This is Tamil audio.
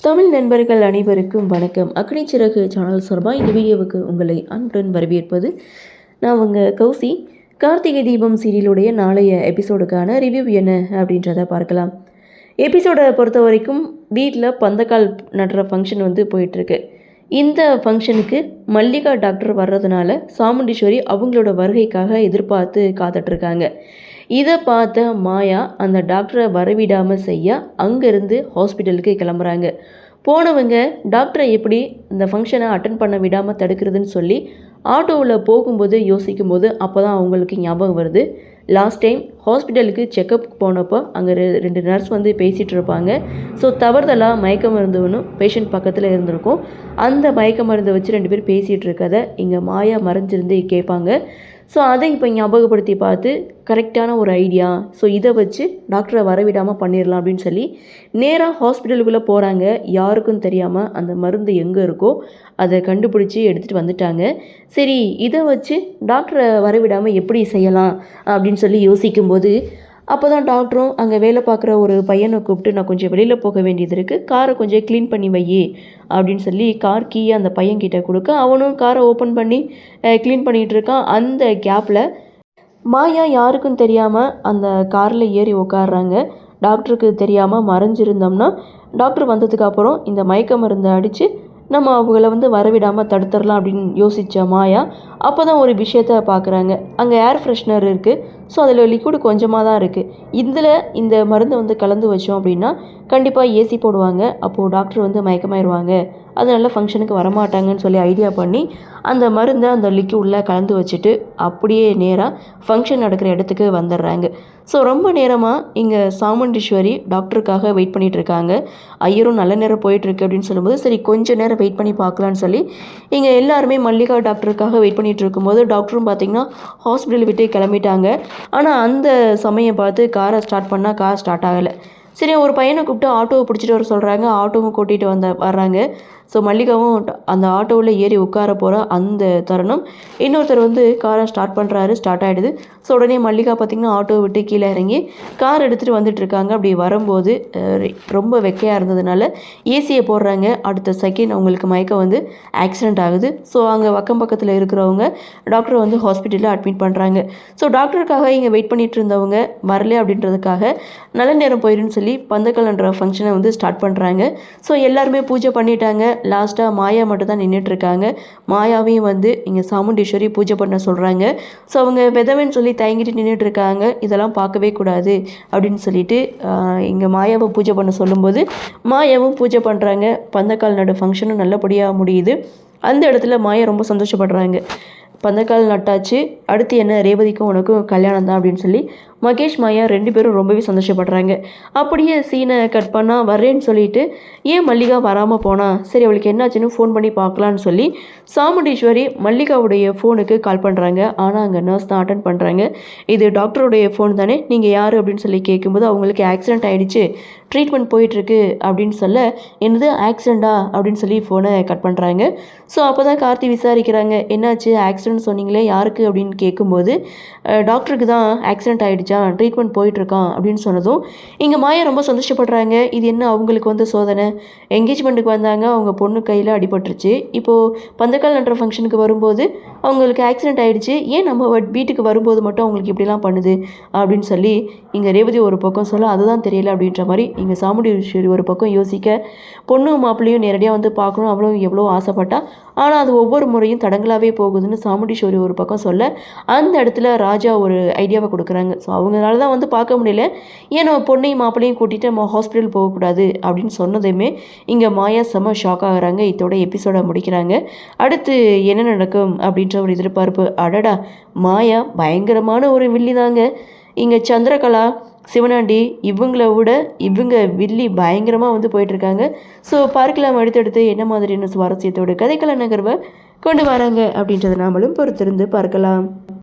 தமிழ் நண்பர்கள் அனைவருக்கும் வணக்கம். அக்னி சிறகு சேனல் சார்பாக இந்த வீடியோவுக்கு உங்களை அன்புடன் வரவேற்பது நான் உங்கள் கௌசி. கார்த்திகை தீபம் சீரியலுடைய நாளைய எபிசோடுக்கான ரிவ்யூ என்ன அப்படின்றத பார்க்கலாம். எபிசோடை பொறுத்த வரைக்கும் வீட்டில் பந்தக்கால் நடுற ஃபங்க்ஷன் போயிட்டுருக்கு. இந்த ஃபங்க்ஷனுக்கு மல்லிகா டாக்டர் வர்றதுனால சாமுண்டீஸ்வரி அவங்களோட வருகைக்காக எதிர்பார்த்து காத்துட்ருக்காங்க. இதை பார்த்த மாயா அந்த டாக்டரை வரவிடாமல் செய்ய அங்கேருந்து ஹாஸ்பிட்டலுக்கு கிளம்புறாங்க. போனவங்க டாக்டரை எப்படி இந்த ஃபங்க்ஷனை அட்டன் பண்ண விடாமல் தடுக்கிறதுன்னு சொல்லி ஆட்டோவில் போகும்போது யோசிக்கும்போது அப்போ தான் அவங்களுக்கு ஞாபகம் வருது. லாஸ்ட் டைம் ஹாஸ்பிட்டலுக்கு செக்கப் போனப்போ அங்கே ரெண்டு நர்ஸ் பேசிகிட்டு இருப்பாங்க. ஸோ தவறுதலாக மயக்க மருந்துன்னு பேஷண்ட் பக்கத்தில் இருந்திருக்கும். அந்த மயக்க மருந்தை வச்சு ரெண்டு பேர் பேசிகிட்டு இருக்கதை இங்கே மாயா மறைஞ்சிருந்து கேட்பாங்க. ஸோ அதை இப்போ ஞாபகப்படுத்தி பார்த்து கரெக்டான ஒரு ஐடியா, ஸோ இதை வச்சு டாக்டரை வரவிடாமல் பண்ணிடலாம் அப்படின்னு சொல்லி நேராக ஹாஸ்பிட்டலுக்குள்ளே போகிறாங்க. யாருக்கும் தெரியாமல் அந்த மருந்து எங்கே இருக்கோ அதை கண்டுபிடிச்சி எடுத்துகிட்டு வந்துட்டாங்க. சரி, இதை வச்சு டாக்டரை வரவிடாமல் எப்படி செய்யலாம் அப்படின்னு சொல்லி யோசிக்கும்போது அப்போ தான் டாக்டரும் அங்கே வேலை பார்க்குற ஒரு பையனை கூப்பிட்டு, நான் கொஞ்சம் வெளியில் போக வேண்டியது இருக்குது, காரை கொஞ்சம் க்ளீன் பண்ணி வை அப்படின்னு சொல்லி கார் கீயை அந்த பையன்கிட்ட கொடுக்க அவனும் காரை ஓப்பன் பண்ணி க்ளீன் பண்ணிகிட்டு இருக்கான். அந்த கேப்பில் மாயா யாருக்கும் தெரியாமல் அந்த காரில் ஏறி உட்காடுறாங்க. டாக்டருக்கு தெரியாமல் மறைஞ்சிருந்தோம்னா டாக்டர் வந்ததுக்கப்புறம் இந்த மயக்க மருந்தை அடித்து நம்ம அவங்கள வரவிடாமல் தடுத்துடலாம் அப்படின்னு யோசித்த மாயா அப்போ தான் ஒரு விஷயத்த பார்க்குறாங்க. அங்கே ஏர் ஃப்ரெஷ்னர் இருக்குது. ஸோ அதில் லிக்விட் கொஞ்சமாக தான் இருக்குது. இதில் இந்த மருந்தை கலந்து வச்சோம் அப்படின்னா கண்டிப்பாக ஏசி போடுவாங்க. அப்போது டாக்டர் மயக்கமாயிருவாங்க, அதனால ஃபங்க்ஷனுக்கு வரமாட்டாங்கன்னு சொல்லி ஐடியா பண்ணி அந்த மருந்தை அந்த லிக்விடில் கலந்து வச்சுட்டு அப்படியே நேராக ஃபங்க்ஷன் நடக்கிற இடத்துக்கு வந்துடுறாங்க. ஸோ ரொம்ப நேரமாக இங்கே சாமுண்டீஸ்வரி டாக்டருக்காக வெயிட் பண்ணிகிட்ருக்காங்க. ஐயரும் நல்ல நேரம் போயிட்டுருக்கு அப்படின்னு சொல்லும்போது சரி கொஞ்சம் நேரம் வெயிட் பண்ணி பார்க்கலான்னு சொல்லி இங்கே எல்லாருமே மல்லிகா டாக்டருக்காக வெயிட் பண்ணிகிட்டு இருக்கும்போது டாக்டரும் பார்த்திங்கன்னா ஹாஸ்பிட்டல் விட்டு கிளம்பிட்டாங்க. ஆனால் அந்த சமயம் பார்த்து காரை ஸ்டார்ட் பண்ணால் கார் ஸ்டார்ட் ஆகலை. சரி, ஒரு பையனை கூப்பிட்டு ஆட்டோவை பிடிச்சிட்டு வர சொல்கிறாங்க. ஆட்டோவும் கூட்டிகிட்டு வர்றாங்க. ஸோ மல்லிகாவும் அந்த ஆட்டோவில் ஏறி உட்கார போகிற அந்த தருணம் இன்னொருத்தர் காரை ஸ்டார்ட் பண்ணுறாரு. ஸ்டார்ட் ஆகிடுது. ஸோ உடனே மல்லிகா பார்த்திங்கன்னா ஆட்டோவை விட்டு கீழே இறங்கி கார் எடுத்துகிட்டு வந்துட்டுருக்காங்க. அப்படி வரும்போது ரொம்ப வெக்கையாக இருந்ததுனால ஏசியை போடுறாங்க. அடுத்த செகண்ட் அவங்களுக்கு மயக்கம் ஆக்சிடெண்ட் ஆகுது. ஸோ அங்கே அக்கம் பக்கத்தில் இருக்கிறவங்க டாக்டரை ஹாஸ்பிட்டலில் அட்மிட் பண்ணுறாங்க. ஸோ டாக்டருக்காக இங்கே வெயிட் பண்ணிகிட்டு இருந்தவங்க வரல அப்படின்றதுக்காக நல்ல நேரம் போயிடுன்னு சொல்லி பந்தக்கல்ன்ற ஃபங்க்ஷனை ஸ்டார்ட் பண்ணுறாங்க. ஸோ எல்லாருமே பூஜை பண்ணிட்டாங்க. லாஸ்ட்டாக மாயா மட்டும் தான் நின்றுட்டுருக்காங்க. மாயாவையும் இங்கே சாமுண்டீஸ்வரி பூஜை பண்ண சொல்கிறாங்க. ஸோ அவங்க விதவைன்னு சொல்லி தயங்கிட்டு நின்றுட்டுருக்காங்க. இதெல்லாம் பார்க்கவே கூடாது அப்படின்னு சொல்லிட்டு இங்கே மாயாவை பூஜை பண்ண சொல்லும்போது மாயாவும் பூஜை பண்ணுறாங்க. பந்தக்கால் நடு ஃபங்க்ஷனும் நல்லபடியாக முடியுது. அந்த இடத்துல மாயா ரொம்ப சந்தோஷப்படுறாங்க. பந்தக்கால் நட்டாச்சு, அடுத்து என்ன ரேவதிக்கும் உனக்கும் கல்யாணம் தான் அப்படின்னு சொல்லி மகேஷ் மாயா ரெண்டு பேரும் ரொம்பவே சந்தோஷப்படுறாங்க. அப்படியே சீனை கட் பண்ணால் வர்றேன்னு சொல்லிட்டு ஏன் மல்லிகா வராமல் போனா, சரி அவளுக்கு என்னாச்சுன்னு ஃபோன் பண்ணி பார்க்கலான்னு சொல்லி சாமுண்டீஸ்வரி மல்லிகாவுடைய ஃபோனுக்கு கால் பண்ணுறாங்க. ஆனால் அங்கே நர்ஸ் தான் அட்டன் பண்ணுறாங்க. இது டாக்டருடைய ஃபோன் தானே, நீங்கள் யார் அப்படின்னு சொல்லி கேட்கும்போது அவங்களுக்கு ஆக்சிடென்ட் ஆகிடுச்சு, ட்ரீட்மெண்ட் போயிட்டுருக்கு அப்படின்னு சொல்ல, என்னது ஆக்சிடெண்ட்டா அப்படின்னு சொல்லி ஃபோனை கட் பண்ணுறாங்க. ஸோ அப்போ தான் கார்த்தி விசாரிக்கிறாங்க, என்னாச்சு ஆக்சிடென்ட் சொன்னீங்களே யாருக்கு அப்படின்னு கேட்கும்போது டாக்டருக்கு தான் ஆக்சிடென்ட் ஆகிடுச்சா, ட்ரீட்மெண்ட் போயிட்டுருக்கான் அப்படின்னு சொன்னதும் இங்கே மாயா ரொம்ப சந்தோஷப்படுறாங்க. இது என்ன அவங்களுக்கு சோதனை, என்கேஜ்மெண்ட்டுக்கு வந்தாங்க, அவங்க பொண்ணு கையில் அடிபட்டுருச்சு, இப்போது பந்தக்கால் நன்ற ஃபங்க்ஷனுக்கு வரும்போது அவங்களுக்கு ஆக்சிடென்ட் ஆகிடுச்சு, ஏன் நம்ம வீட்டுக்கு வரும்போது மட்டும் அவங்களுக்கு இப்படிலாம் பண்ணுது அப்படின்னு சொல்லி இங்கே ரேவதி ஒரு பக்கம் சொல்ல, அதுதான் தெரியல அப்படின்ற மாதிரி இங்கே சாமுண்டீஸ்வரி ஒரு பக்கம் யோசிக்க, பொண்ணு மாப்பிள்ளையும் நேரடியாக பார்க்கணும் அவளும் எவ்வளோ ஆசைப்பட்டா, ஆனால் அது ஒவ்வொரு முறையும் தடங்களாகவே போகுதுன்னு சாமுண்டீஸ்வரி ஒரு பக்கம் சொல்ல, அந்த இடத்துல ராஜா ஒரு ஐடியாவை கொடுக்குறாங்க. ஸோ அவங்களால தான் பார்க்க முடியல, ஏன் நம்ம பொண்ணையும் மாப்பிள்ளையும் கூட்டிகிட்டு நம்ம ஹாஸ்பிட்டல் போகக்கூடாது அப்படின்னு சொன்னதுமே இங்கே மாயா செம்ம ஷாக் ஆகுறாங்க. இதோட எபிசோடை முடிக்கிறாங்க. அடுத்து என்ன நடக்கும் அப்படின்ற ஒரு எதிர்பார்ப்பு. அடடா, மாயா பயங்கரமான ஒரு வில்லி தாங்க. இங்கே சந்திரகலா சிவனாண்டி இவங்கள விட இவங்க வில்லி பயங்கரமாக போயிட்டுருக்காங்க. ஸோ பார்க்கலாம் அடுத்தடுத்து என்ன மாதிரியான சுவாரஸ்யத்தோட கதைக்கள நகர்வை கொண்டு வராங்க அப்படின்றத நாமளும் பொறுத்திருந்து பார்க்கலாம்.